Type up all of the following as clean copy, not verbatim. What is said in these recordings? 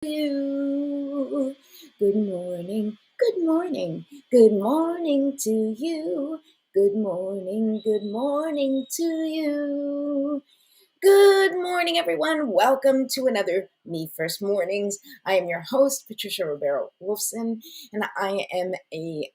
you. Good morning, good morning, good morning to you. Good morning to you. Good morning, everyone. Welcome to another Me First Mornings. I am your host, Patricia Romero Wolfson, and I am a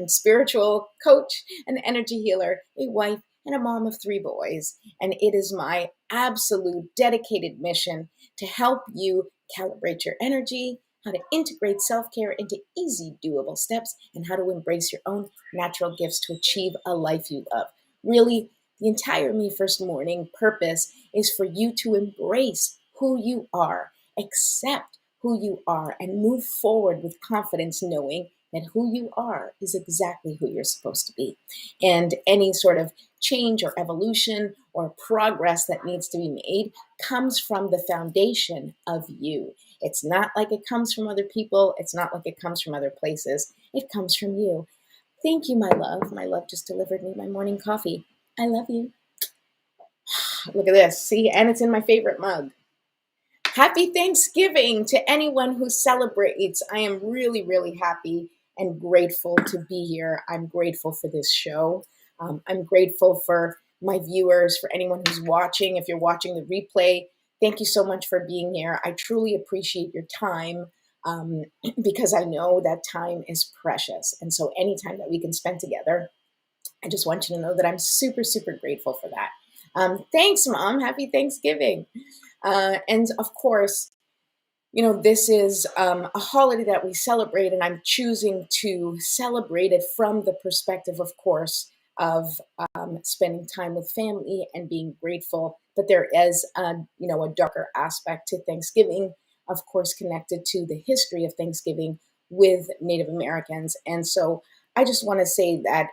spiritual coach, an energy healer, a wife, and a mom of 3 boys. And it is my absolute dedicated mission to help you calibrate your energy, how to integrate self-care into easy, doable steps, and how to embrace your own natural gifts to achieve a life you love. Really, the entire Me First Morning purpose is for you to embrace who you are, accept who you are, and move forward with confidence, knowing that who you are is exactly who you're supposed to be. And any sort of change or evolution or progress that needs to be made comes from the foundation of you. It's not like it comes from other people. It's not like it comes from other places. It comes from you. Thank you, my love. My love just delivered me my morning coffee. I love you. Look at this. See, and it's in my favorite mug. Happy Thanksgiving to anyone who celebrates. I am really, really happy and grateful to be here. I'm grateful for this show. I'm grateful for my viewers, for anyone who's watching. If you're watching the replay, thank you so much for being here. I truly appreciate your time because I know that time is precious. And so any time that we can spend together, I just want you to know that I'm super, super grateful for that. Thanks, Mom. Happy Thanksgiving. And of course, this is a holiday that we celebrate, and I'm choosing to celebrate it from the perspective, of course, of spending time with family and being grateful. But there is, a darker aspect to Thanksgiving, of course, connected to the history of Thanksgiving with Native Americans. And so I just want to say that,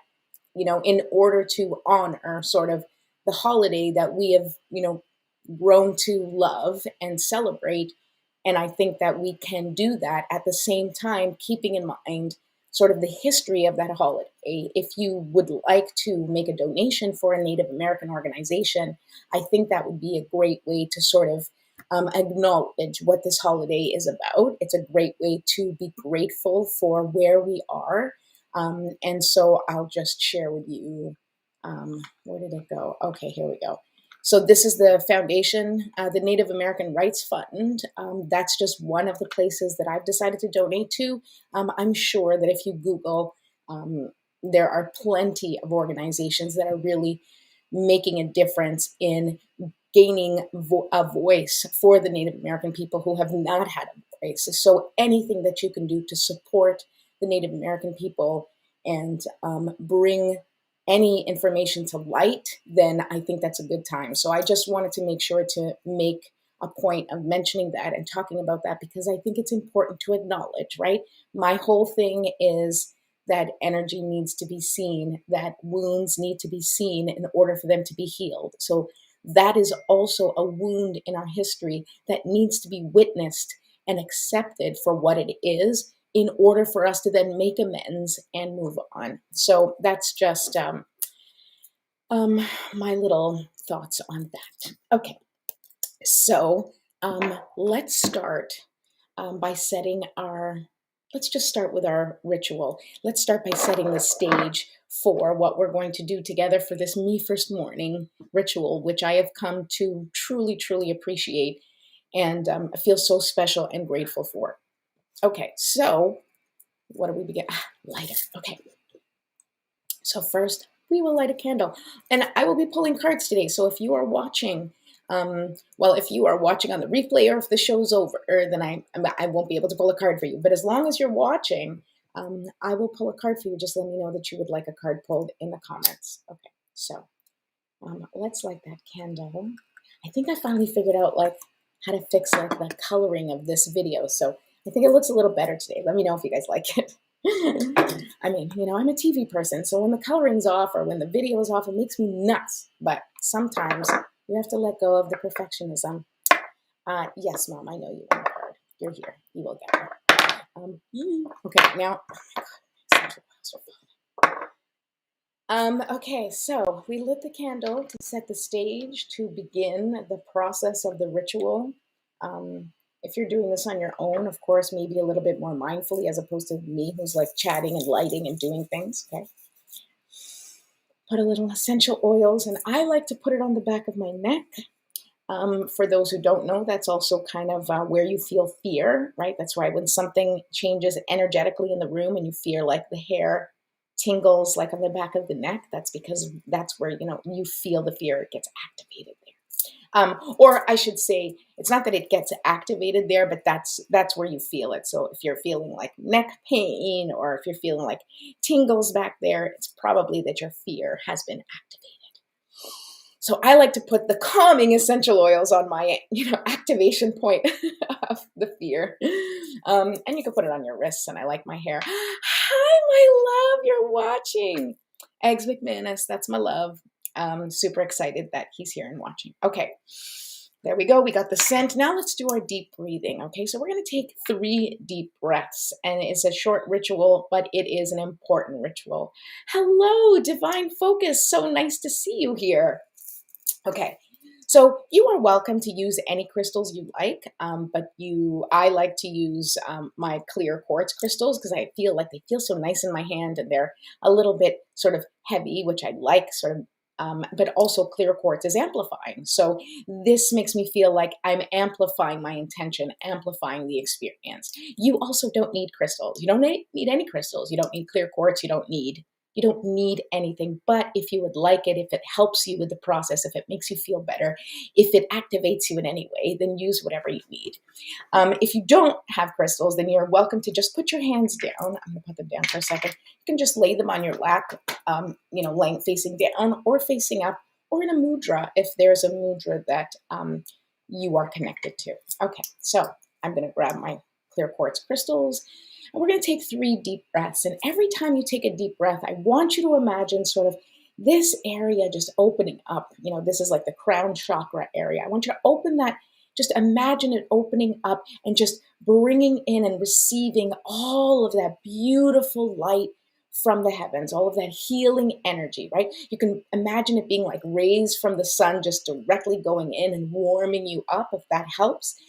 in order to honor sort of the holiday that we have, grown to love and celebrate. And I think that we can do that at the same time, keeping in mind sort of the history of that holiday. If you would like to make a donation for a Native American organization, I think that would be a great way to sort of acknowledge what this holiday is about. It's a great way to be grateful for where we are. And so I'll just share with you, where did it go? Okay, here we go. So this is the foundation, the Native American Rights Fund. That's just one of the places that I've decided to donate to. I'm sure that if you Google, there are plenty of organizations that are really making a difference in gaining a voice for the Native American people who have not had a voice. So anything that you can do to support the Native American people and bring any information to light, then I think that's a good time. So I just wanted to make sure to make a point of mentioning that and talking about that because I think it's important to acknowledge, right? My whole thing is that energy needs to be seen, that wounds need to be seen in order for them to be healed. So that is also a wound in our history that needs to be witnessed and accepted for what it is in order for us to then make amends and move on. So that's just my little thoughts on that. Okay, so let's start by let's just start with our ritual. Let's start by setting the stage for what we're going to do together for this Me First Morning ritual, which I have come to truly, truly appreciate and I feel so special and grateful for. Okay, so what do we begin? Lighter. Okay. So first, we will light a candle. And I will be pulling cards today. So if you are watching, if you are watching on the replay or if the show's over, then I won't be able to pull a card for you. But as long as you're watching, I will pull a card for you. Just let me know that you would like a card pulled in the comments. Okay, so let's light that candle. I think I finally figured out how to fix the coloring of this video. So I think it looks a little better today. Let me know if you guys like it. I mean, I'm a TV person, so when the coloring's off or when the video is off, it makes me nuts. But sometimes you have to let go of the perfectionism. Yes, Mom, I know you want a card. You're here. You will get one. Okay, now, okay, so we lit the candle to set the stage to begin the process of the ritual. If you're doing this on your own, of course, maybe a little bit more mindfully as opposed to me who's like chatting and lighting and doing things, okay? Put a little essential oils, and I like to put it on the back of my neck. For those who don't know, that's also kind of where you feel fear, right? That's why when something changes energetically in the room and you feel like the hair tingles like on the back of the neck, that's because that's where, you feel the fear, it gets activated there. Or I should say, it's not that it gets activated there, but that's where you feel it. So if you're feeling like neck pain, or if you're feeling like tingles back there, it's probably that your fear has been activated. So I like to put the calming essential oils on my, activation point of the fear. And you can put it on your wrists, and I like my hair. Hi, my love, you're watching. Eggs McManus, that's my love. Super excited that he's here and watching. Okay, there we go. We got the scent. Now let's do our deep breathing. Okay, so we're going to take 3 deep breaths, and it's a short ritual, but it is an important ritual. Hello, Divine Focus. So nice to see you here. Okay, so you are welcome to use any crystals you like, but I like to use my clear quartz crystals because I feel like they feel so nice in my hand, and they're a little bit sort of heavy, which I like sort of, but also clear quartz is amplifying. So this makes me feel like I'm amplifying my intention, amplifying the experience. You also don't need crystals. You don't need any crystals. You don't need clear quartz. You don't need anything, but if you would like it, if it helps you with the process, if it makes you feel better, if it activates you in any way, then use whatever you need. If you don't have crystals, then you're welcome to just put your hands down. I'm going to put them down for a second. You can just lay them on your lap, laying facing down or facing up, or in a mudra if there's a mudra that you are connected to. Okay, so I'm going to grab my clear quartz crystals. And we're going to take 3 deep breaths. And every time you take a deep breath, I want you to imagine sort of this area just opening up. This is like the crown chakra area. I want you to open that, just imagine it opening up and just bringing in and receiving all of that beautiful light from the heavens, all of that healing energy, right? You can imagine it being like rays from the sun just directly going in and warming you up, if that helps,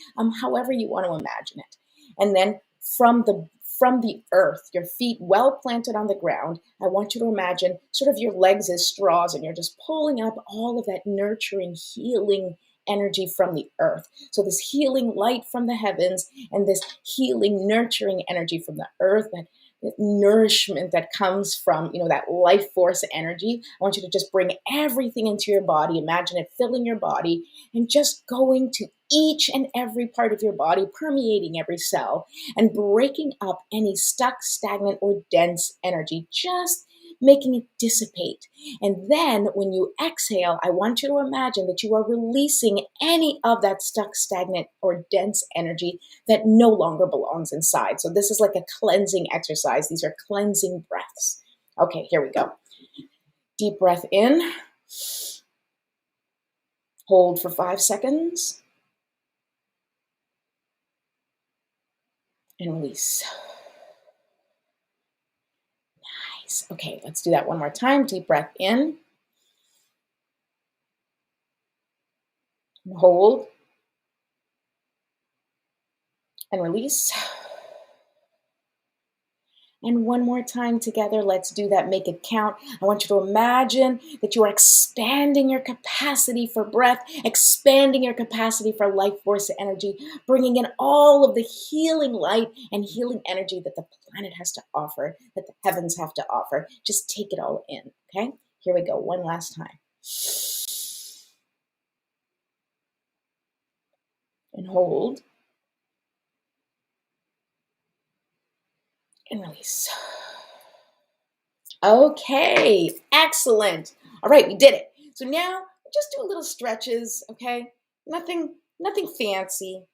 however you want to imagine it. And then from the earth, your feet well planted on the ground, I want you to imagine sort of your legs as straws, and you're just pulling up all of that nurturing, healing energy from the earth. So this healing light from the heavens and this healing, nurturing energy from the earth, that nourishment that comes from, that life force energy. I want you to just bring everything into your body. Imagine it filling your body and just going to each and every part of your body, permeating every cell and breaking up any stuck, stagnant, or dense energy, just making it dissipate. And then when you exhale, I want you to imagine that you are releasing any of that stuck, stagnant, or dense energy that no longer belongs inside. So this is like a cleansing exercise. These are cleansing breaths. Okay, here we go. Deep breath in. Hold for 5 seconds. And release. Nice. Okay, let's do that one more time. Deep breath in. And hold. And release. And one more time together, let's do that. Make it count. I want you to imagine that you are expanding your capacity for breath, expanding your capacity for life force energy, bringing in all of the healing light and healing energy that the planet has to offer, that the heavens have to offer. Just take it all in, okay? Here we go, one last time. And hold. And release. Okay, excellent. All right, we did it. So now just do little stretches, okay? Nothing fancy,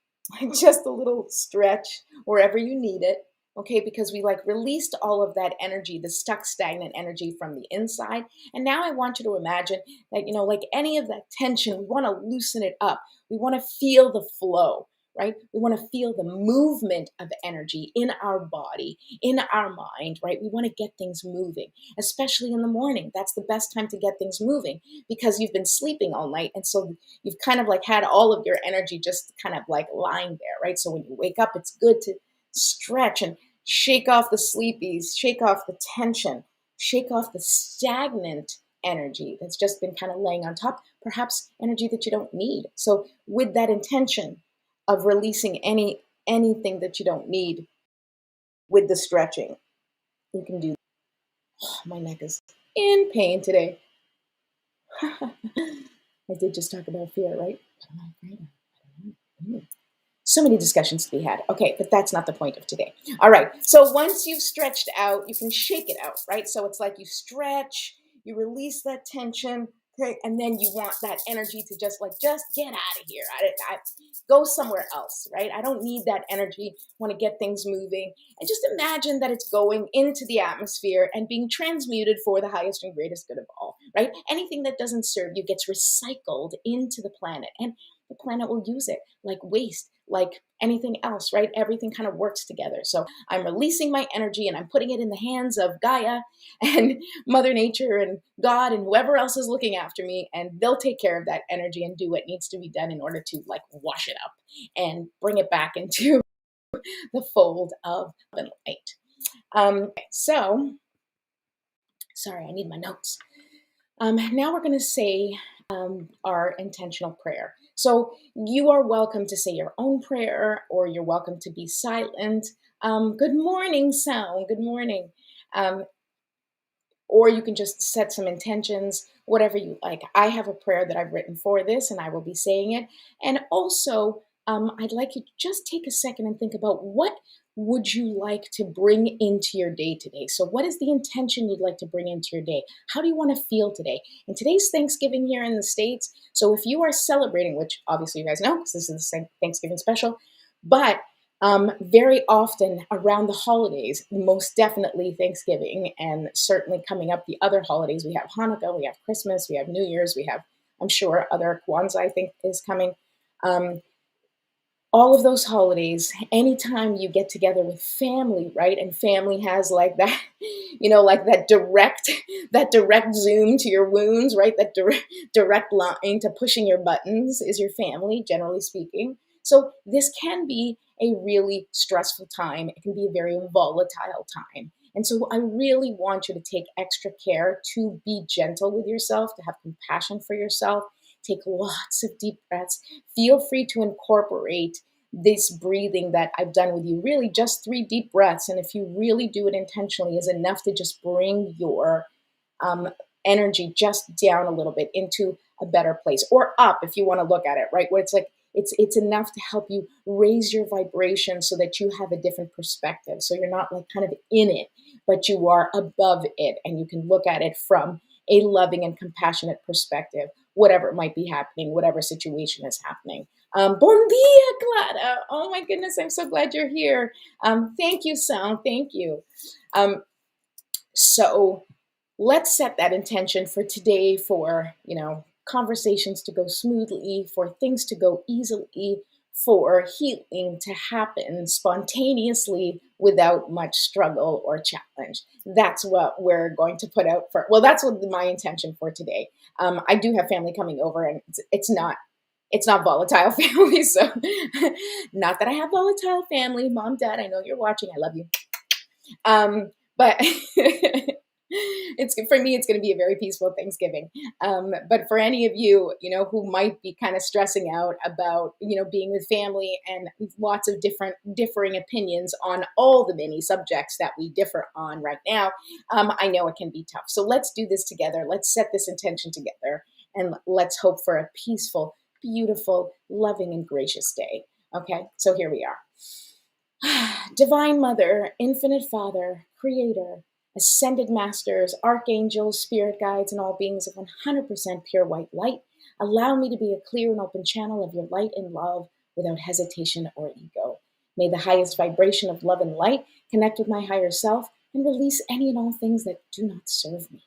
just a little stretch wherever you need it, okay? Because we released all of that energy, the stuck, stagnant energy from the inside. And now I want you to imagine that, like any of that tension, we want to loosen it up. We want to feel the flow, right? We want to feel the movement of energy in our body, in our mind, right? We want to get things moving, especially in the morning. That's the best time to get things moving because you've been sleeping all night. And so you've kind of like had all of your energy just kind of like lying there, right? So when you wake up, it's good to stretch and shake off the sleepies, shake off the tension, shake off the stagnant energy that's just been kind of laying on top, perhaps energy that you don't need. So with that intention of releasing anything that you don't need with the stretching, you can do. Oh, my neck is in pain today. I did just talk about fear, right? What am I afraid of? I don't know. So many discussions to be had. Okay, but that's not the point of today. All right, so once you've stretched out, you can shake it out, right? So it's like you stretch, you release that tension, okay, and then you want that energy to just get out of here. I go somewhere else, right? I don't need that energy. I want to get things moving. And just imagine that it's going into the atmosphere and being transmuted for the highest and greatest good of all, right? Anything that doesn't serve you gets recycled into the planet, and the planet will use it like waste, like anything else, right? Everything kind of works together. So I'm releasing my energy and I'm putting it in the hands of Gaia and Mother Nature and God and whoever else is looking after me, and they'll take care of that energy and do what needs to be done in order to like wash it up and bring it back into the fold of the light. So, sorry, I need my notes. Now we're going to say our intentional prayer. So you are welcome to say your own prayer, or you're welcome to be silent. Good morning, sound. Good morning. Or you can just set some intentions, whatever you like. I have a prayer that I've written for this, and I will be saying it. And also, I'd like you to just take a second and think about what would you like to bring into your day today? So what is the intention you'd like to bring into your day? How do you want to feel today? And today's Thanksgiving here in the States. So if you are celebrating, which obviously you guys know, because this is the Thanksgiving special, but very often around the holidays, most definitely Thanksgiving, and certainly coming up the other holidays, we have Hanukkah, we have Christmas, we have New Year's, we have, I'm sure, other Kwanzaa, I think, is coming. All of those holidays, anytime you get together with family, right? And family has like that, like that direct zoom to your wounds, right? That direct line to pushing your buttons is your family, generally speaking. So this can be a really stressful time. It can be a very volatile time. And so I really want you to take extra care to be gentle with yourself, to have compassion for yourself. Take lots of deep breaths. Feel free to incorporate this breathing that I've done with you. Really just 3 deep breaths. And if you really do it intentionally, is enough to just bring your energy just down a little bit into a better place, or up if you want to look at it, right? Where it's like, it's enough to help you raise your vibration so that you have a different perspective. So you're not like kind of in it, but you are above it, and you can look at it from a loving and compassionate perspective, whatever might be happening, whatever situation is happening. Bon dia, Clara. Oh my goodness, I'm so glad you're here. Thank you, Sound. Thank you. So let's set that intention for today, for, conversations to go smoothly, for things to go easily, for healing to happen spontaneously without much struggle or challenge. That's what we're going to put out for. Well, that's what my intention for today. I do have family coming over, and it's not volatile family. So not that I have volatile family. Mom, Dad, I know you're watching. I love you. But it's for me, it's going to be a very peaceful Thanksgiving. But for any of you, who might be kind of stressing out about, being with family and lots of differing opinions on all the many subjects that we differ on right now, I know it can be tough. So let's do this together. Let's set this intention together, and let's hope for a peaceful, beautiful, loving, and gracious day. Okay, so here we are. Divine Mother, Infinite Father, Creator, Ascended Masters, Archangels, Spirit Guides, and all beings of 100% pure white light, allow me to be a clear and open channel of your light and love without hesitation or ego. May the highest vibration of love and light connect with my higher self and release any and all things that do not serve me.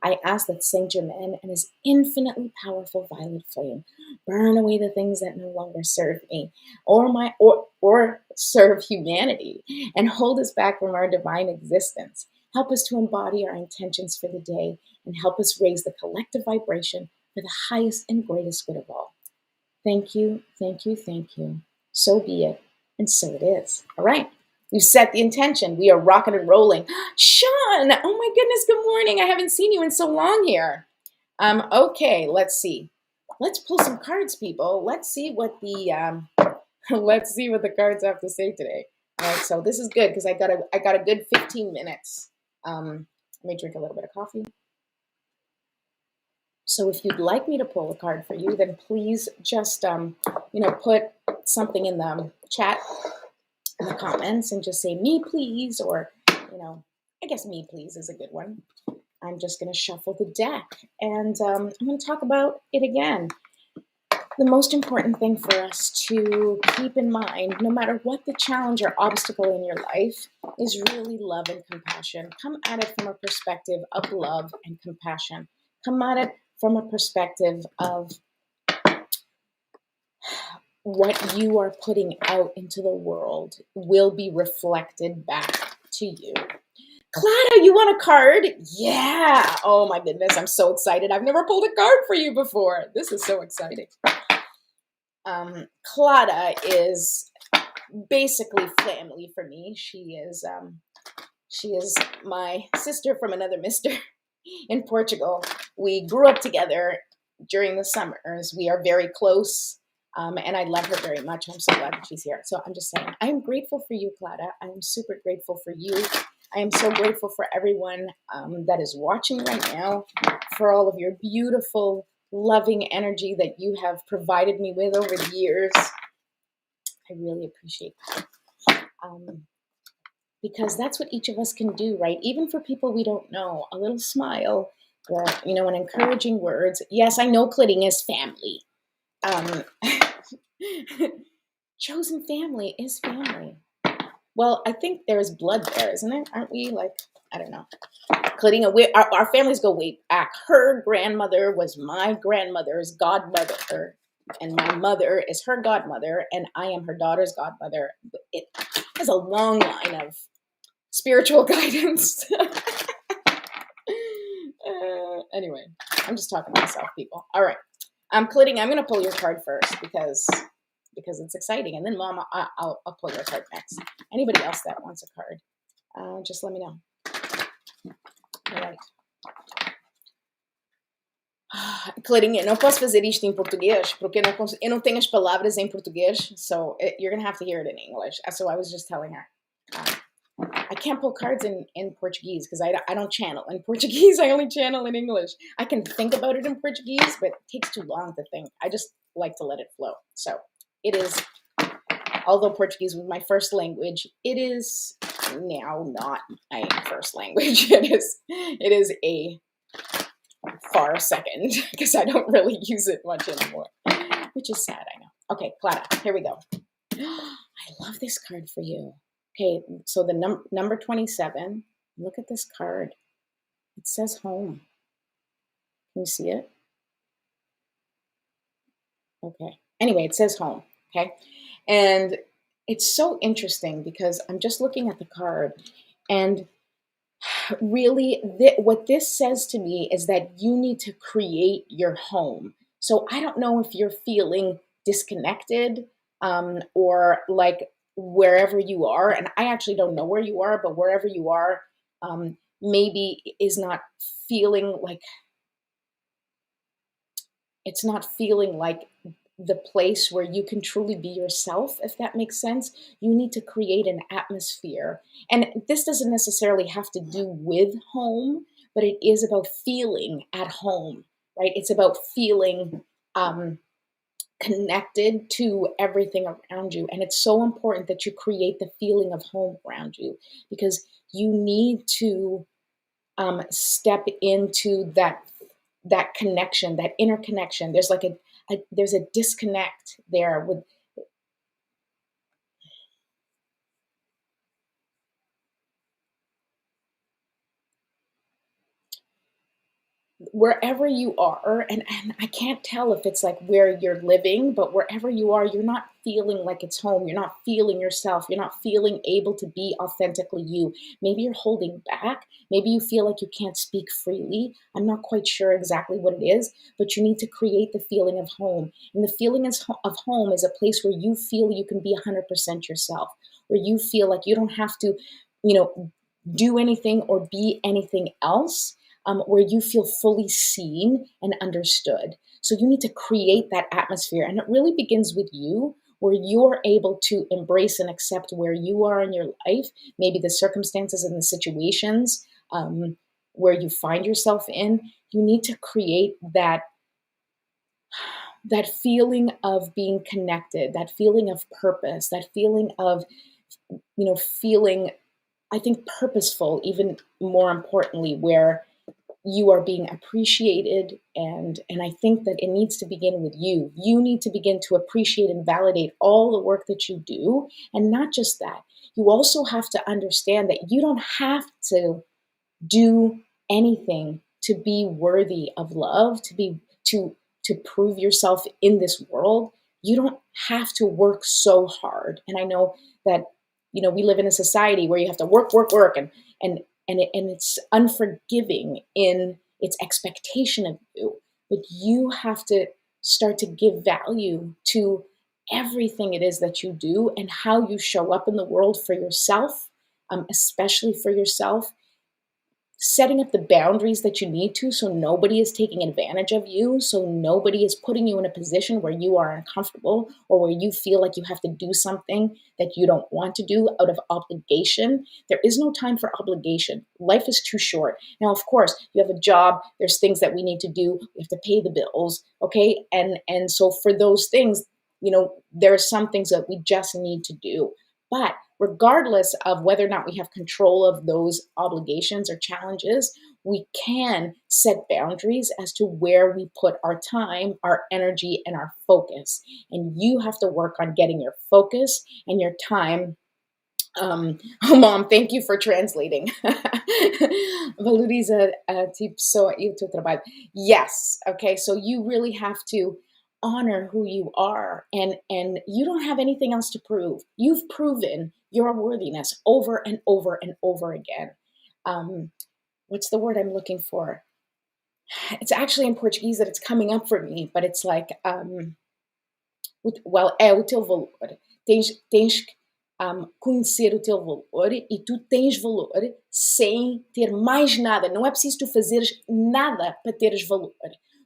I ask that Saint Germain and his infinitely powerful violet flame burn away the things that no longer serve me or serve humanity, and hold us back from our divine existence. Help us to embody our intentions for the day and help us raise the collective vibration for the highest and greatest good of all. Thank you, thank you, thank you. So be it, and so it is. All right. We've set the intention. We are rocking and rolling. Sean, oh my goodness, good morning. I haven't seen you in so long here. Okay, let's see. Let's pull some cards, people. Let's see what the let's see what the cards have to say today. All right, so this is good because I got a good 15 minutes. Let me drink a little bit of coffee. So if you'd like me to pull a card for you, then please just put something in the chat in the comments and just say me please, or I guess me please is a good one. I'm just going to shuffle the deck and I'm going to talk about it again. The most important thing for us to keep in mind, no matter what the challenge or obstacle in your life, is really love and compassion. Come at it from a perspective of love and compassion. Come at it from a perspective of what you are putting out into the world will be reflected back to you. Claudia, you want a card? Yeah. Oh my goodness, I'm so excited. I've never pulled a card for you before. This is so exciting. Claudia is basically family for me. She is my sister from another mister in Portugal. We grew up together during the summers. We are very close, and I love her very much. I'm so glad that she's here. So I'm just saying, I am grateful for you, Claudia. I am super grateful for you. I am so grateful for everyone that is watching right now, for all of your beautiful, loving energy that you have provided me with over the years. I really appreciate that. Because that's what each of us can do, right? Even for people we don't know, a little smile, or, an encouraging words. Yes, I know clitting is family. Chosen family is family. Well, I think there's blood there, isn't it? Aren't we I don't know. Clitting, our families go way back. Her grandmother was my grandmother's godmother, and my mother is her godmother, and I am her daughter's godmother. It has a long line of spiritual guidance. Anyway, I'm just talking to myself, people. All right, Clitting, I'm going to pull your card first because it's exciting, and then Mama, I'll pull your card next. Anybody else that wants a card, just let me know. All right. Clarinha, não posso fazer isto em português porque eu não tenho as palavras em português, so you're going to have to hear it in English. So I was just telling her. I can't pull cards in Portuguese because I don't channel in Portuguese. I only channel in English. I can think about it in Portuguese, but it takes too long to think. I just like to let it flow. So it is, although Portuguese was my first language, it is now not my first language. It is a far second because I don't really use it much anymore, which is sad, I know. Okay, Clara, here we go. I love this card for you. Okay, so the number 27, look at this card. It says home. Can you see it? Okay. Anyway, it says home, okay? And it's so interesting because I'm just looking at the card, and really what this says to me is that you need to create your home. So I don't know if you're feeling disconnected or like wherever you are, and I actually don't know where you are, but wherever you are, maybe is not feeling like, it's not feeling like the place where you can truly be yourself, if that makes sense. You need to create an atmosphere. And this doesn't necessarily have to do with home, but it is about feeling at home, right? It's about feeling connected to everything around you. And it's so important that you create the feeling of home around you, because you need to step into that connection, that interconnection. There's like there's a disconnect there with. wherever you are, and I can't tell if it's like where you're living, but wherever you are, you're not feeling like it's home. You're not feeling yourself. You're not feeling able to be authentically you. Maybe you're holding back. Maybe you feel like you can't speak freely. I'm not quite sure exactly what it is, but you need to create the feeling of home. And the feeling of home is a place where you feel you can be 100% yourself, where you feel like you don't have to, you know, do anything or be anything else, where you feel fully seen and understood. So you need to create that atmosphere. And it really begins with you, where you're able to embrace and accept where you are in your life, maybe the circumstances and the situations where you find yourself in. You need to create that feeling of being connected, that feeling of purpose, that feeling of, feeling, I think, purposeful, even more importantly, where you are being appreciated, and I think that it needs to begin with you. You need to begin to appreciate and validate all the work that you do. And not just that, you also have to understand that you don't have to do anything to be worthy of love, to prove yourself in this world. You don't have to work so hard. And I know that, we live in a society where you have to work, work, work, and it's unforgiving in its expectation of you. But you have to start to give value to everything it is that you do and how you show up in the world for yourself, especially for yourself, setting up the boundaries that you need to, so nobody is taking advantage of you, so nobody is putting you in a position where you are uncomfortable or where you feel like you have to do something that you don't want to do out of obligation. There is no time for obligation. Life is too short. Now, of course, you have a job, there's things that we need to do, we have to pay the bills, okay? And so for those things, there are some things that we just need to do. But regardless of whether or not we have control of those obligations or challenges, we can set boundaries as to where we put our time, our energy, and our focus. And you have to work on getting your focus and your time. Oh, Mom, thank you for translating. Valoriza, tipo, só o teu trabalho. Yes. Okay. So you really have to honor who you are, and you don't have anything else to prove. You've proven your worthiness over and over and over again. What's the word I'm looking for? It's actually in Portuguese that it's coming up for me, but it's like, é o teu valor. Tens que conhecer o teu valor, e tu tens valor sem ter mais nada. Não é preciso tu fazeres nada para teres valor,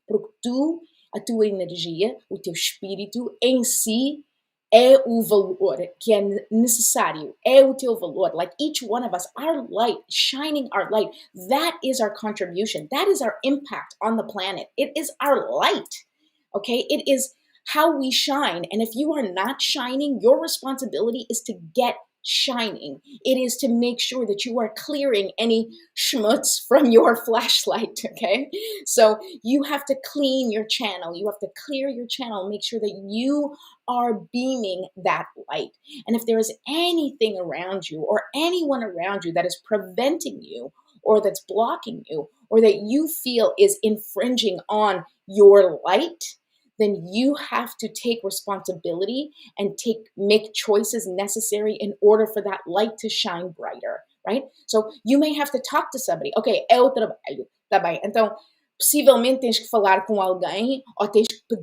porque tu, a tua energia, o teu espírito em si é o valor que é necessário, é o teu valor. Like each one of us, our light, shining our light, that is our contribution. That is our impact on the planet. It is our light, okay? It is how we shine. And if you are not shining, your responsibility is to get shining. It is to make sure that you are clearing any schmutz from your flashlight, okay? So you have to clean your channel. You have to clear your channel, make sure that you are beaming that light. And if there is anything around you or anyone around you that is preventing you or that's blocking you or that you feel is infringing on your light, then you have to take responsibility and make choices necessary in order for that light to shine brighter, right? So you may have to talk to somebody. Ok, é o trabalho, tá bem. Então, possivelmente tens que falar com alguém ou tens que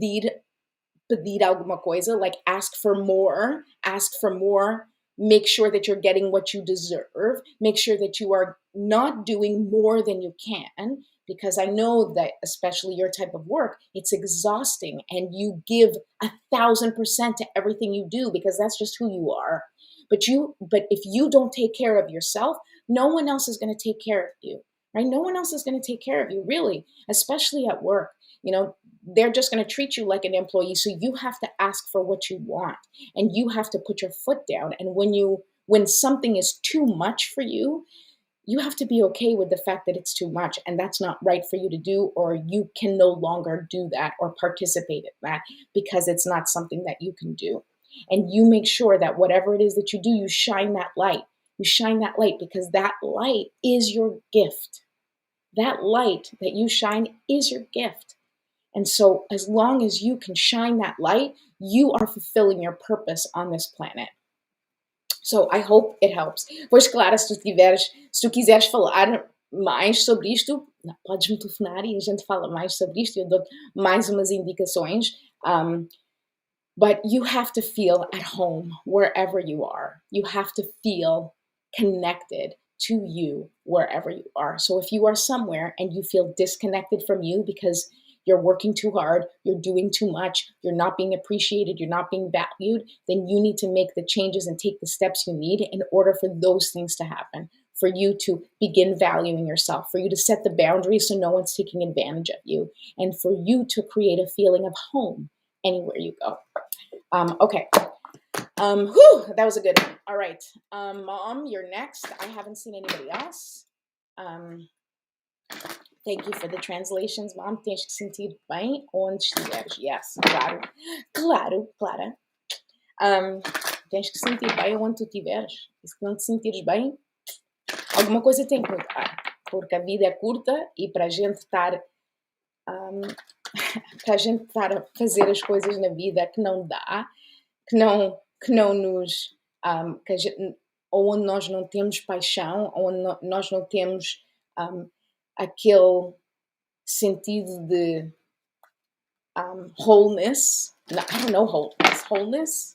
pedir alguma coisa, like ask for more, make sure that you're getting what you deserve, make sure that you are not doing more than you can, because I know that especially your type of work, it's exhausting and you give 1,000% to everything you do because that's just who you are. But if you don't take care of yourself, no one else is going to take care of you, right? No one else is going to take care of you, really, especially at work. They're just going to treat you like an employee. So you have to ask for what you want and you have to put your foot down. And when something is too much for you, you have to be okay with the fact that it's too much and that's not right for you to do, or you can no longer do that or participate in that because it's not something that you can do. And you make sure that whatever it is that you do, you shine that light. You shine that light because that light is your gift. That light that you shine is your gift. And so as long as you can shine that light, you are fulfilling your purpose on this planet. So I hope it helps. Pois claro, se tu quiseres falar mais sobre isto, podes-me telefonar e a gente fala mais sobre isto, eu dou mais umas indicações. But you have to feel at home wherever you are. You have to feel connected to you wherever you are. So if you are somewhere and you feel disconnected from you because you're working too hard, you're doing too much, you're not being appreciated, you're not being valued, then you need to make the changes and take the steps you need in order for those things to happen, for you to begin valuing yourself, for you to set the boundaries so no one's taking advantage of you, and for you to create a feeling of home anywhere you go. Okay. That was a good one. All right. Mom, you're next. I haven't seen anybody else. Thank you for the translations, Mom. Tens que sentir bem onde estiveres. Yes, claro. Claro, claro. Tens que sentir bem onde tu estiveres. E se não te sentires bem, alguma coisa tem que mudar. Porque a vida é curta e para a gente estar a fazer as coisas na vida que não dá, que não nos... onde nós não temos paixão, onde nós não temos aquele sentido de wholeness. No, I don't know wholeness,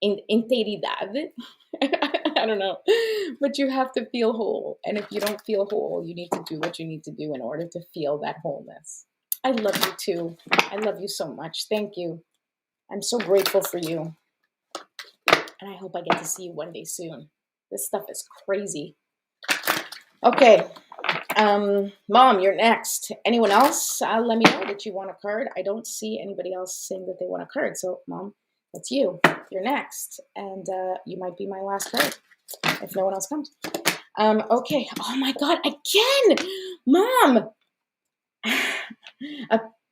inteiridade. I don't know, but you have to feel whole. And if you don't feel whole, you need to do what you need to do in order to feel that wholeness. I love you too. I love you so much. Thank you. I'm so grateful for you. And I hope I get to see you one day soon. This stuff is crazy. Okay. Mom, you're next. Anyone else? Let me know that you want a card. I don't see anybody else saying that they want a card. So, Mom, that's you. You're next. And you might be my last card if no one else comes. Okay. Oh, my God. Again. Mom.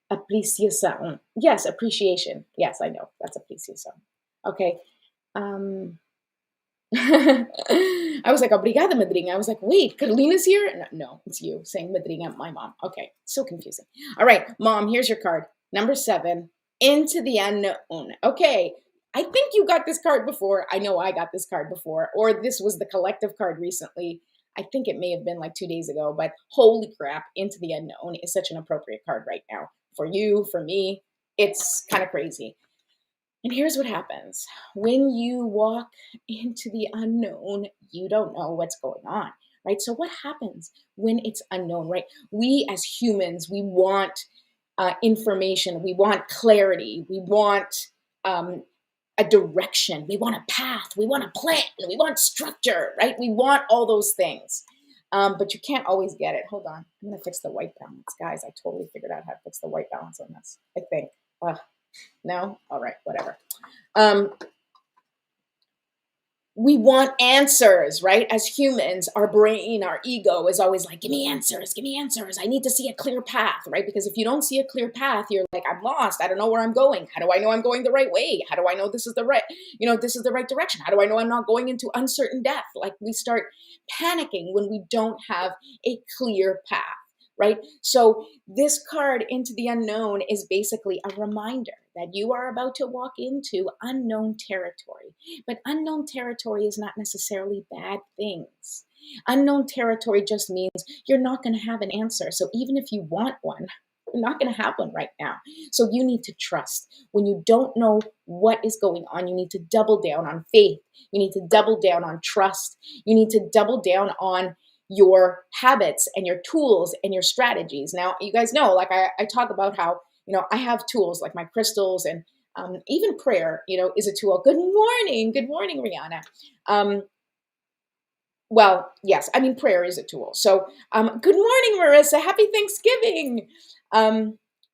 Apreciação. Yes, appreciation. Yes, I know. That's apreciação. Okay. I was like, obrigada, madrinha. I was like, wait, Carolina's here? No, it's you saying madrinha, my mom. Okay, so confusing. All right, Mom, here's your card. Number 7, into the unknown. Okay, I think you got this card before. I know I got this card before, or this was the collective card recently. I think it may have been like 2 days ago, but holy crap, into the unknown is such an appropriate card right now. For you, for me, it's kind of crazy. And here's what happens. When you walk into the unknown, you don't know what's going on, right? So what happens when it's unknown, right? We as humans, we want information. We want clarity. We want a direction. We want a path. We want a plan. We want structure, right? We want all those things. But you can't always get it. Hold on. I'm going to fix the white balance. Guys, I totally figured out how to fix the white balance on this, I think. No? All right, whatever. We want answers, right? As humans, our brain, our ego is always like, give me answers, give me answers. I need to see a clear path, right? Because if you don't see a clear path, you're like, I'm lost. I don't know where I'm going. How do I know I'm going the right way? How do I know this is the right, this is the right direction? How do I know I'm not going into uncertain death? Like we start panicking when we don't have a clear path, right? So this card, Into the Unknown, is basically a reminder that you are about to walk into unknown territory. But unknown territory is not necessarily bad things. Unknown territory just means you're not going to have an answer. So even if you want one, you're not going to have one right now. So you need to trust. When you don't know what is going on, you need to double down on faith. You need to double down on trust. You need to double down on your habits and your tools and your strategies. Now, you guys know, like I talk about how, I have tools like my crystals and even prayer, is a tool. Good morning, Rihanna. Well, yes, prayer is a tool. So good morning, Marissa. Happy Thanksgiving.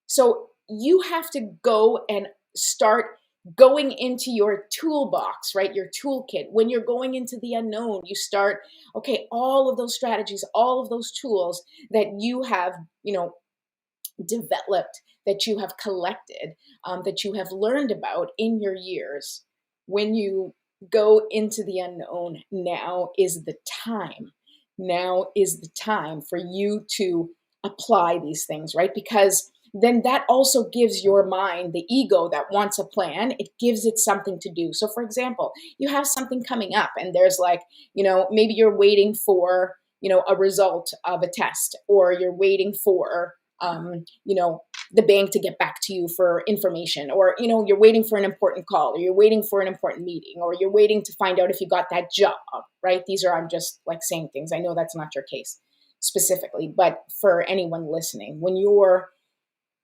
So you have to go and start going into your toolbox, right? Your toolkit. When you're going into the unknown, you start, okay, all of those strategies, all of those tools that you have, developed, that you have collected, that you have learned about in your years. When you go into the unknown, now is the time. Now is the time for you to apply these things, right? Because then that also gives your mind, the ego that wants a plan, it gives it something to do. So, for example, you have something coming up and there's like, maybe you're waiting for, a result of a test, or you're waiting for, the bank to get back to you for information, or, you're waiting for an important call, or you're waiting for an important meeting, or you're waiting to find out if you got that job, right? I'm just like saying things. I know that's not your case specifically, but for anyone listening, when you're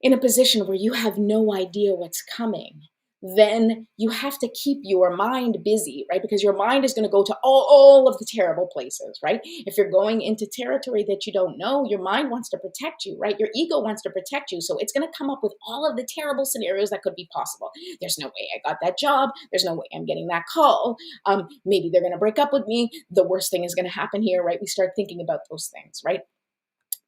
in a position where you have no idea what's coming, then you have to keep your mind busy, right? Because your mind is going to go to all of the terrible places, right? If you're going into territory that you don't know, your mind wants to protect you, right? Your ego wants to protect you. So it's going to come up with all of the terrible scenarios that could be possible. There's no way I got that job. There's no way I'm getting that call. Maybe they're going to break up with me. The worst thing is going to happen here, right? We start thinking about those things, right?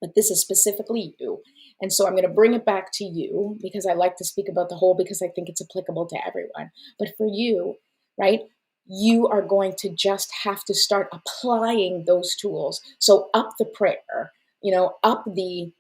But this is specifically you. And so I'm going to bring it back to you, because I like to speak about the whole, because I think it's applicable to everyone. But for you, right, you are going to just have to start applying those tools. So up the prayer, up the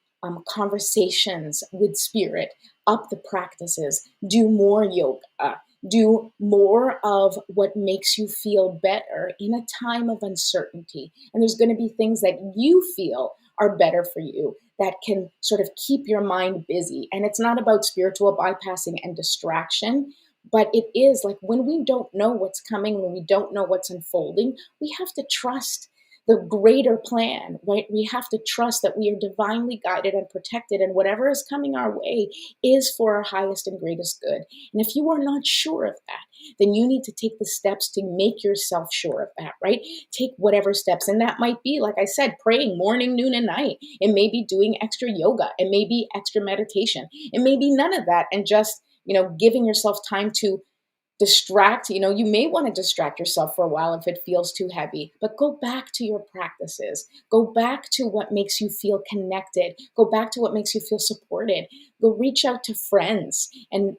conversations with spirit, up the practices, do more yoga, do more of what makes you feel better in a time of uncertainty. And there's going to be things that you feel are better for you, that can sort of keep your mind busy. And it's not about spiritual bypassing and distraction, but it is like, when we don't know what's coming, when we don't know what's unfolding, we have to trust the greater plan, right? We have to trust that we are divinely guided and protected, and whatever is coming our way is for our highest and greatest good. And if you are not sure of that, then you need to take the steps to make yourself sure of that, right? Take whatever steps. And that might be, like I said, praying morning, noon, and night. It may be doing extra yoga. It may be extra meditation. It may be none of that, and just, giving yourself time to distract. You may want to distract yourself for a while if it feels too heavy, but go back to your practices. Go back to what makes you feel connected. Go back to what makes you feel supported. Go reach out to friends and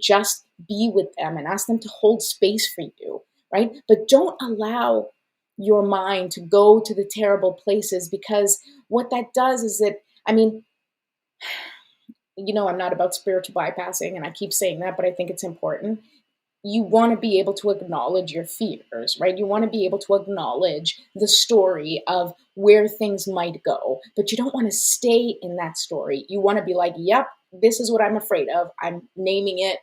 just be with them and ask them to hold space for you, right? But don't allow your mind to go to the terrible places, because what that does is I'm not about spiritual bypassing, and I keep saying that, but I think it's important. You want to be able to acknowledge your fears, right? You want to be able to acknowledge the story of where things might go, but you don't want to stay in that story. You want to be like, yep, this is what I'm afraid of. I'm naming it.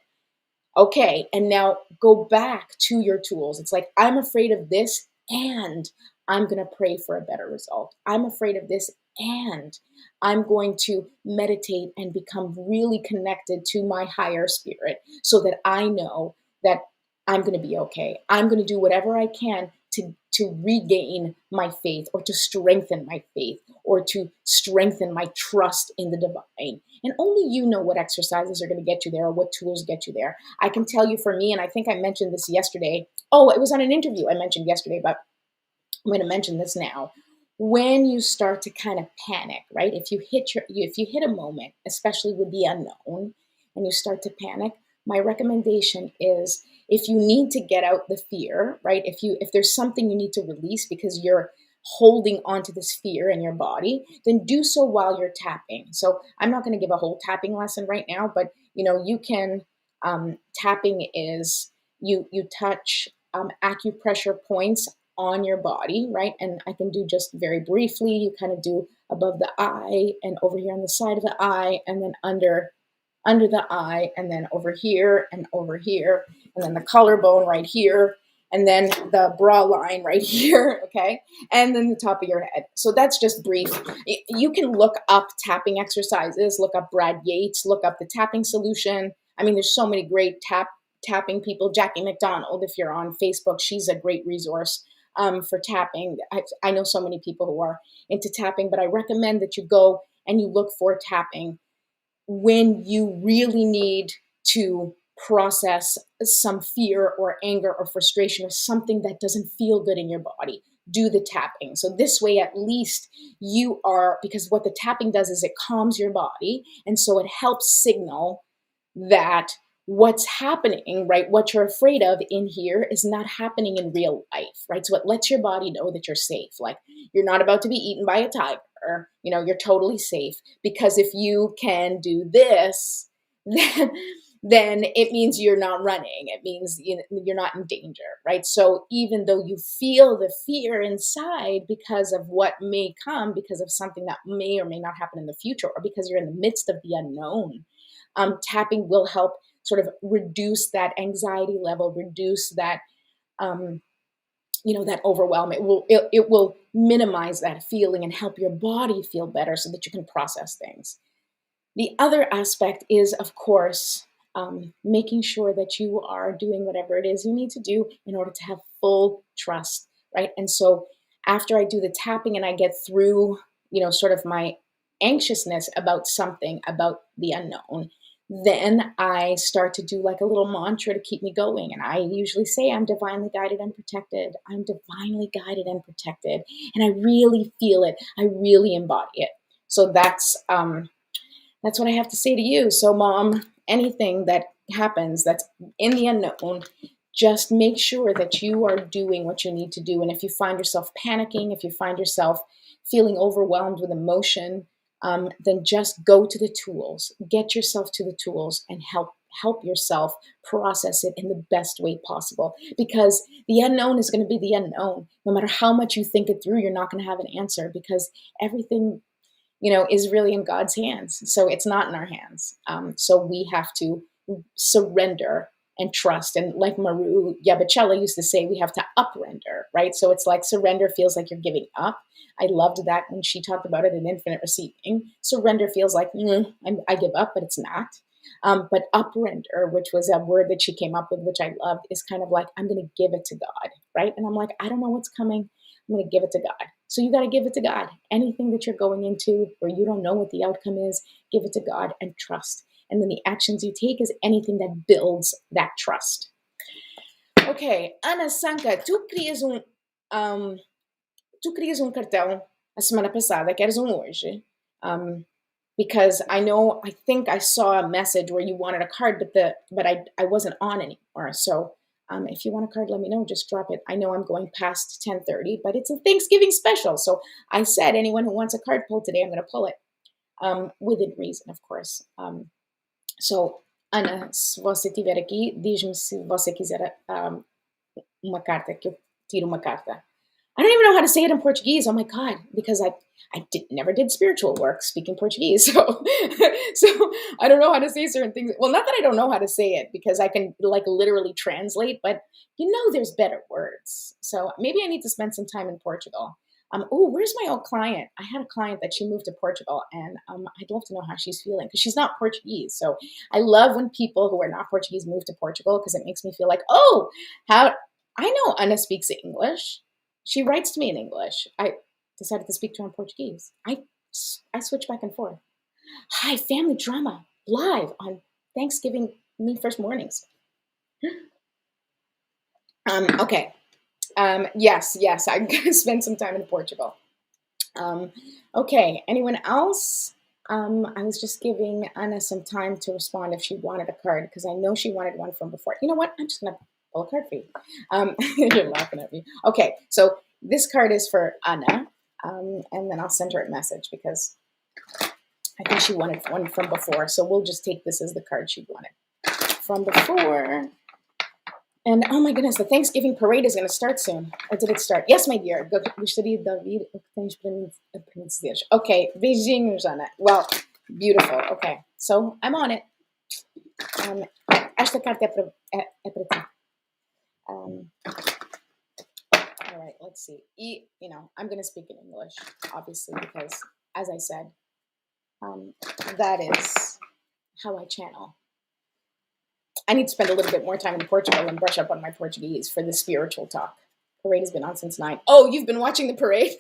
Okay. And now go back to your tools. It's like, I'm afraid of this, and I'm going to pray for a better result. I'm afraid of this, and I'm going to meditate and become really connected to my higher spirit, so that I know that I'm going to be okay. I'm going to do whatever I can to regain my faith, or to strengthen my faith, or to strengthen my trust in the divine. And only you know what exercises are going to get you there, or what tools get you there. I can tell you, for me, and I think I mentioned this yesterday. Oh, it was on an interview I mentioned yesterday, but I'm going to mention this now. When you start to kind of panic, right? If you hit a moment, especially with the unknown, and you start to panic, my recommendation is, if you need to get out the fear, right? If there's something you need to release because you're holding onto this fear in your body, then do so while you're tapping. So I'm not going to give a whole tapping lesson right now, but you can, tapping is, you touch acupressure points on your body, right? And I can do just very briefly. You kind of do above the eye, and over here on the side of the eye, and then under the eye, and then over here, and then the collarbone right here, and then the bra line right here, okay? And then the top of your head. So that's just brief. You can look up tapping exercises, look up Brad Yates, look up the tapping solution. There's so many great tapping people. Jackie McDonald, if you're on Facebook, she's a great resource for tapping. I know so many people who are into tapping, but I recommend that you go and you look for tapping when you really need to process some fear or anger or frustration, or something that doesn't feel good in your body. Do the tapping. So this way, at least because what the tapping does is it calms your body. And so it helps signal that what's happening, right? What you're afraid of in here is not happening in real life, right? So it lets your body know that you're safe. Like you're not about to be eaten by a tiger, you're totally safe, because if you can do this, then it means you're not running. It means you're not in danger, right? So even though you feel the fear inside because of what may come, because of something that may or may not happen in the future, or because you're in the midst of the unknown, tapping will help sort of reduce that anxiety level, reduce that, that overwhelm. It will minimize that feeling and help your body feel better so that you can process things. The other aspect is, of course, making sure that you are doing whatever it is you need to do in order to have full trust, right? And so after I do the tapping and I get through, sort of my anxiousness about something, about the unknown, then I start to do like a little mantra to keep me going. And I usually say, I'm divinely guided and protected. I'm divinely guided and protected. And I really feel it. I really embody it. So that's what I have to say to you. So, Mom, anything that happens that's in the unknown, just make sure that you are doing what you need to do. And if you find yourself panicking, if you find yourself feeling overwhelmed with emotion, then just go to the tools, get yourself to the tools, and help yourself process it in the best way possible. Because the unknown is going to be the unknown. No matter how much you think it through, you're not going to have an answer, because everything is really in God's hands. So it's not in our hands. So we have to surrender and trust. And like Maru Yabachella used to say, we have to uprender, right? So it's like surrender feels like you're giving up. I loved that when she talked about it in Infinite Receiving. Surrender feels like, I give up, but it's not. But uprender, which was a word that she came up with, which I loved, is kind of like, I'm going to give it to God, right? And I'm like, I don't know what's coming. I'm going to give it to God. So you got to give it to God. Anything that you're going into where you don't know what the outcome is, give it to God and trust. And then the actions you take is anything that builds that trust. Okay, Ana Sanka, tu crias cartão a semana passada, queres hoje? Because I think I saw a message where you wanted a card, but I wasn't on anymore. So if you want a card, let me know. Just drop it. I know I'm going past 10:30, but it's a Thanksgiving special. So I said anyone who wants a card pulled today, I'm going to pull it within reason, of course. So, Ana, se você estiver aqui, diz-me se você quiser uma carta, que eu tiro uma carta. I don't even know how to say it in Portuguese. Oh my God, because I never did spiritual work speaking Portuguese. So, so I don't know how to say certain things. Well, not that I don't know how to say it, because I can like literally translate, but there's better words. So maybe I need to spend some time in Portugal. Where's my old client? I had a client that she moved to Portugal, and I'd love to know how she's feeling, because she's not Portuguese. So I love when people who are not Portuguese move to Portugal, because it makes me feel like, how I know Ana speaks English. She writes to me in English. I decided to speak to her in Portuguese. I switch back and forth. Hi, family drama live on Thanksgiving me first mornings. Okay. Yes, I'm gonna spend some time in Portugal. Okay, anyone else? I was just giving Anna some time to respond if she wanted a card, because I know she wanted one from before. You know what? I'm just gonna pull a card for you. You're laughing at me. Okay, so this card is for Anna, and then I'll send her a message, because I think she wanted one from before. So we'll just take this as the card she wanted from before. And oh my goodness, the Thanksgiving parade is going to start soon. Or did it start? Yes, my dear. Okay, beijinhos, Ana. Well, beautiful. Okay, so I'm on it. Esta carta é para ti. All right, let's see. I'm going to speak in English, obviously, because, as I said, that is how I channel. I need to spend a little bit more time in Portugal and brush up on my Portuguese for the spiritual talk. Parade has been on since 9. Oh, you've been watching the parade?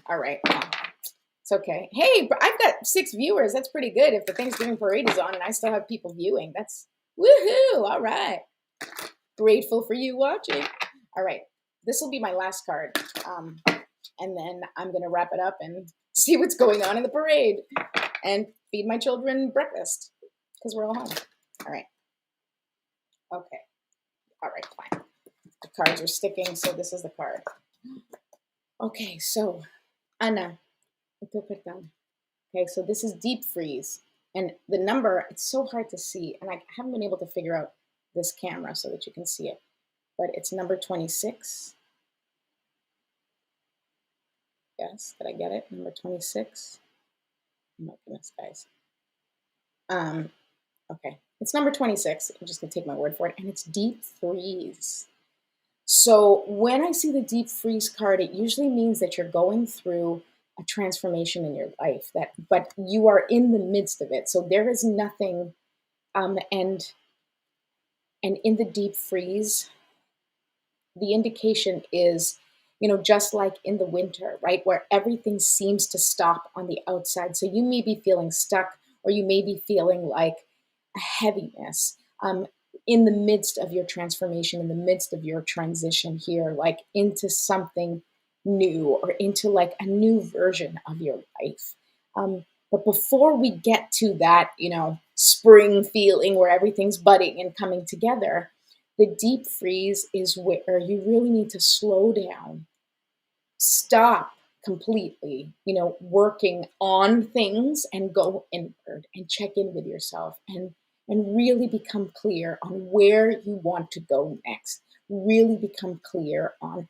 All right. It's okay. Hey, I've got 6 viewers. That's pretty good if the Thanksgiving parade is on and I still have people viewing. That's woohoo. All right. Grateful for you watching. All right. This will be my last card. And then I'm going to wrap it up and see what's going on in the parade and feed my children breakfast, because we're all home. All right. Okay. All right, fine. The cards are sticking, so this is the card. Okay, so Anna, put it down. Okay, so this is deep freeze. And the number, it's so hard to see. And I haven't been able to figure out this camera so that you can see it. But it's number 26. Yes, did I get it? Number 26. Oh my goodness, guys. Okay, it's number 26. I'm just gonna take my word for it. And it's deep freeze. So when I see the deep freeze card, it usually means that you're going through a transformation in your life, but you are in the midst of it. So there is nothing, and in the deep freeze, the indication is, just like in the winter, right, where everything seems to stop on the outside. So you may be feeling stuck, or you may be feeling like a heaviness in the midst of your transformation, in the midst of your transition here, like into something new or into like a new version of your life. But before we get to that, spring feeling where everything's budding and coming together, the deep freeze is where you really need to slow down, stop completely, working on things and go inward and check in with yourself and really become clear on where you want to go next. Really become clear on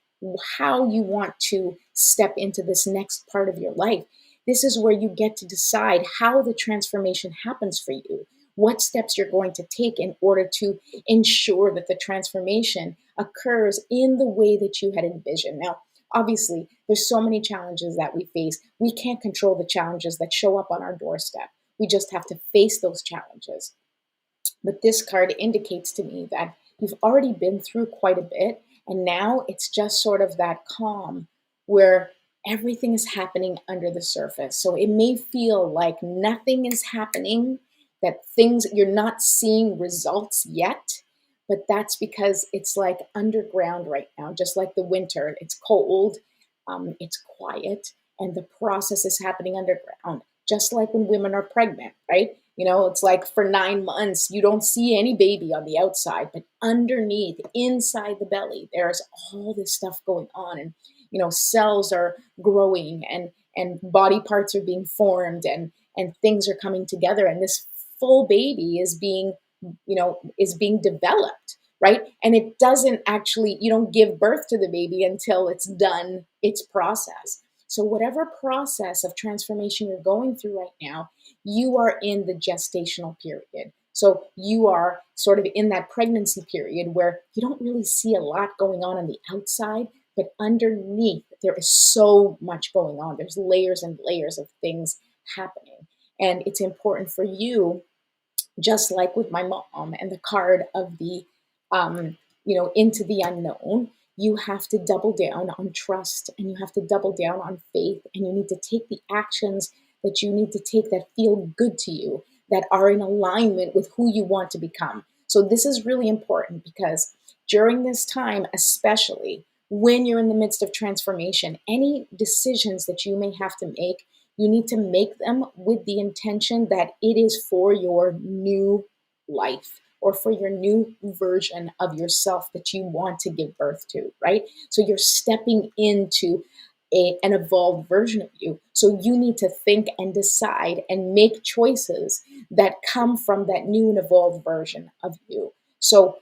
how you want to step into this next part of your life. This is where you get to decide how the transformation happens for you, what steps you're going to take in order to ensure that the transformation occurs in the way that you had envisioned. Now, obviously, there's so many challenges that we face. We can't control the challenges that show up on our doorstep. We just have to face those challenges. But this card indicates to me that you've already been through quite a bit, and now it's just sort of that calm where everything is happening under the surface. So it may feel like nothing is happening, that things, you're not seeing results yet, but that's because it's like underground right now, just like the winter. It's cold, it's quiet, and the process is happening underground, just like when women are pregnant, right? It's like for 9 months, you don't see any baby on the outside, but underneath, inside the belly, there's all this stuff going on. And, cells are growing and body parts are being formed and things are coming together. And this full baby is being developed, right? And it doesn't actually, you don't give birth to the baby until it's done its process. So whatever process of transformation you're going through right now, you are in the gestational period. So you are sort of in that pregnancy period where you don't really see a lot going on the outside, but underneath there is so much going on. There's layers and layers of things happening. And it's important for you, just like with my mom and the card of the, into the unknown, you have to double down on trust and you have to double down on faith, and you need to take the actions that you need to take that feel good to you, that are in alignment with who you want to become. So this is really important because during this time, especially when you're in the midst of transformation, any decisions that you may have to make, you need to make them with the intention that it is for your new life or for your new version of yourself that you want to give birth to, right? So you're stepping into an evolved version of you. So you need to think and decide and make choices that come from that new and evolved version of you. So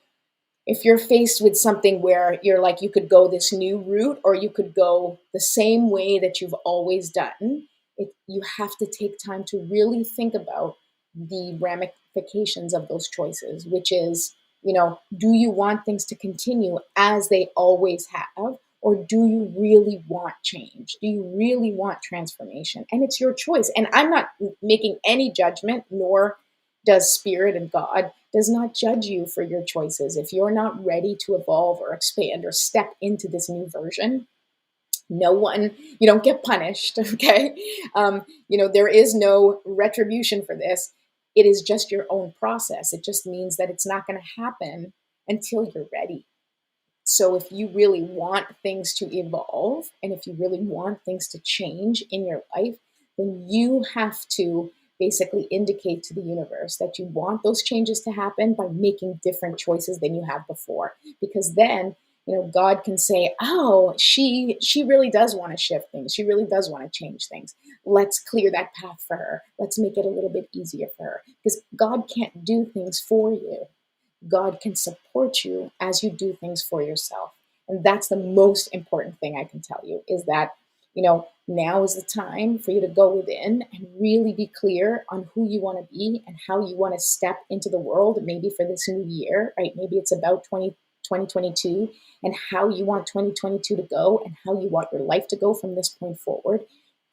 if you're faced with something where you're like, you could go this new route or you could go the same way that you've always done, you have to take time to really think about the ramifications of those choices, which is, do you want things to continue as they always have? Or do you really want change? Do you really want transformation? And it's your choice. And I'm not making any judgment, nor does Spirit and God does not judge you for your choices. If you're not ready to evolve or expand or step into this new version, you don't get punished, okay? There is no retribution for this. It is just your own process. It just means that it's not going to happen until you're ready. So if you really want things to evolve and if you really want things to change in your life, then you have to basically indicate to the universe that you want those changes to happen by making different choices than you have before. Because then, God can say, oh, she really does want to shift things. She really does want to change things. Let's clear that path for her. Let's make it a little bit easier for her. Because God can't do things for you. God can support you as you do things for yourself. And that's the most important thing I can tell you, is that, now is the time for you to go within and really be clear on who you want to be and how you want to step into the world, maybe for this new year, right? Maybe it's about 2022 and how you want 2022 to go and how you want your life to go from this point forward.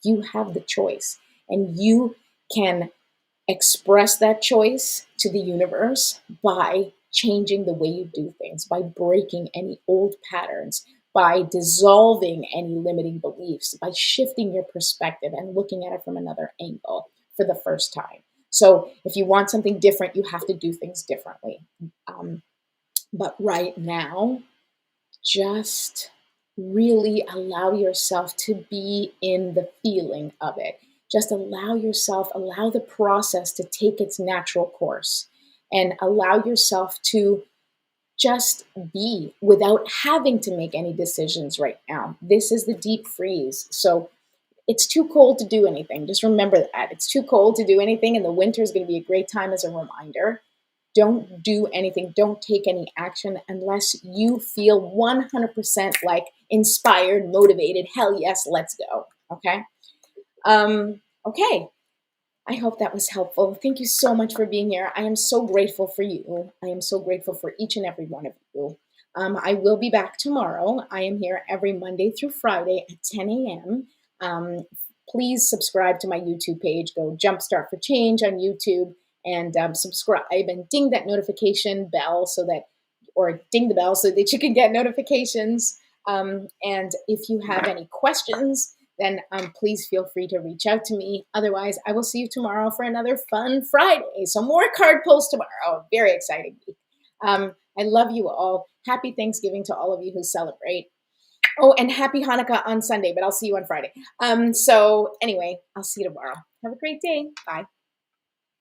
You have the choice, and you can express that choice to the universe by changing the way you do things, by breaking any old patterns, by dissolving any limiting beliefs, by shifting your perspective and looking at it from another angle for the first time. So if you want something different, you have to do things differently. But right now, just really allow yourself to be in the feeling of it. Just allow the process to take its natural course, and allow yourself to just be without having to make any decisions right now. This is the deep freeze. So it's too cold to do anything. Just remember that. It's too cold to do anything, and the winter is going to be a great time as a reminder. Don't do anything. Don't take any action unless you feel 100% like inspired, motivated. Hell yes, let's go. Okay. Okay. I hope that was helpful. Thank you so much for being here. I am so grateful for you. I am so grateful for each and every one of you. I will be back tomorrow. I am here every Monday through Friday at 10 a.m. Please subscribe to my YouTube page. Go Jumpstart for Change on YouTube, and subscribe and ding that notification bell or ding the bell so that you can get notifications. And if you have any questions, then please feel free to reach out to me. Otherwise, I will see you tomorrow for another fun Friday. So more card pulls tomorrow. Very exciting week. I love you all. Happy Thanksgiving to all of you who celebrate. Oh, and happy Hanukkah on Sunday, but I'll see you on Friday. So anyway, I'll see you tomorrow. Have a great day. Bye.